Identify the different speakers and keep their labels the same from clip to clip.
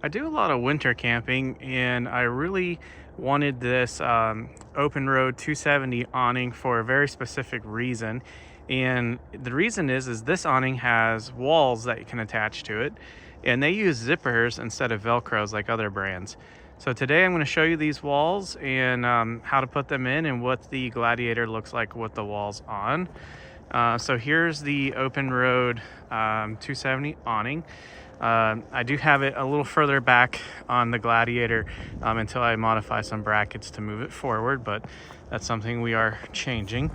Speaker 1: I do a lot of winter camping, and I really wanted this Openroad4wd awning for a very specific reason. And the reason is this awning has walls that you can attach to it, and they use zippers instead of Velcros like other brands. So today I'm going to show you these walls and how to put them in and what the Gladiator looks like with the walls on. So here's the Openroad4wd awning. I do have it a little further back on the Gladiator until I modify some brackets to move it forward, but that's something we are changing.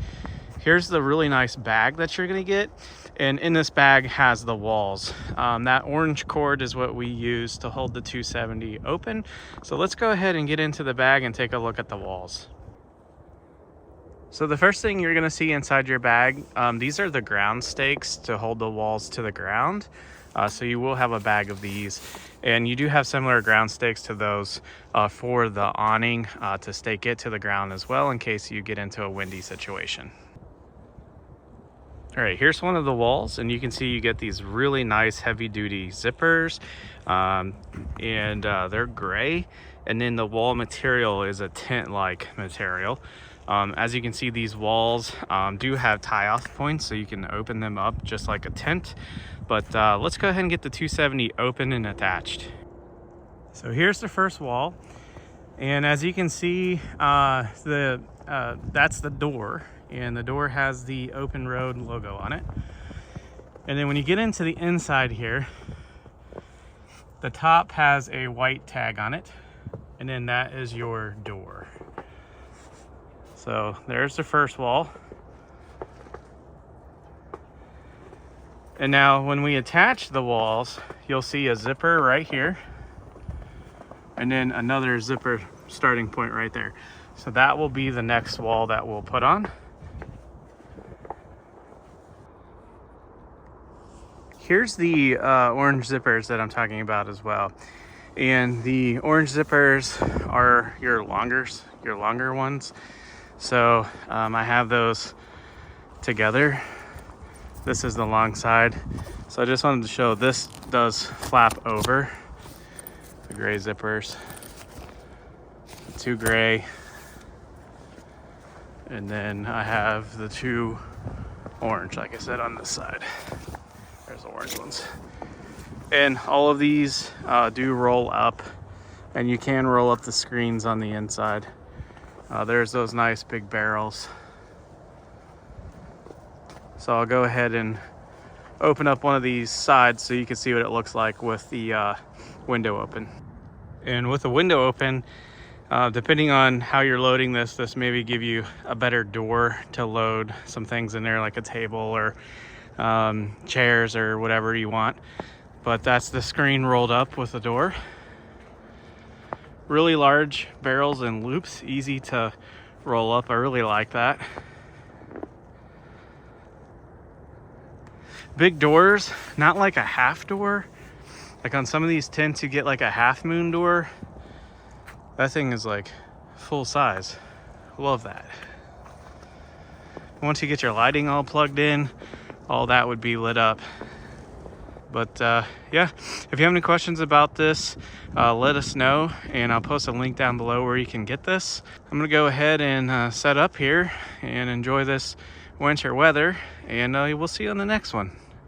Speaker 1: Here's the really nice bag that you're going to get, and in this bag has the walls. That orange cord is what we use to hold the 270 open. So let's go ahead and get into the bag and take a look at the walls. So the first thing you're going to see inside your bag, these are the ground stakes to hold the walls to the ground. So you will have a bag of these, and you do have similar ground stakes to those for the awning to stake it to the ground as well in case you get into a windy situation. All right, here's one of the walls, and you can see you get these really nice heavy-duty zippers, and they're gray, and then the wall material is a tent-like material. As you can see, these walls do have tie-off points, so you can open them up just like a tent. But let's go ahead and get the 270 open and attached. So here's the first wall, and as you can see, that's the door, and the door has the Openroad logo on it. And then when you get into the inside here, the top has a white tag on it, and then that is your door. So there's the first wall. And now when we attach the walls, you'll see a zipper right here, and then another zipper starting point right there. So that will be the next wall that we'll put on. Here's the orange zippers that I'm talking about as well. And the orange zippers are your longer ones. So I have those together. This is the long side. So I just wanted to show this does flap over. The gray zippers, the two gray, and then I have the two orange, like I said, on this side. There's the orange ones. And all of these do roll up, and you can roll up the screens on the inside. There's those nice big barrels. So I'll go ahead and open up one of these sides so you can see what it looks like with the window open. And with the window open, depending on how you're loading this maybe give you a better door to load some things in there, like a table or chairs or whatever you want. But that's the screen rolled up with the door. Really large barrels and loops, easy to roll up. I really like that. Big doors, not like a half door. Like on some of these tents, you get like a half moon door. That thing is like full size. Love that. Once you get your lighting all plugged in, all that would be lit up. But yeah, if you have any questions about this, let us know, and I'll post a link down below where you can get this. I'm gonna go ahead and set up here and enjoy this winter weather, and we'll see you on the next one.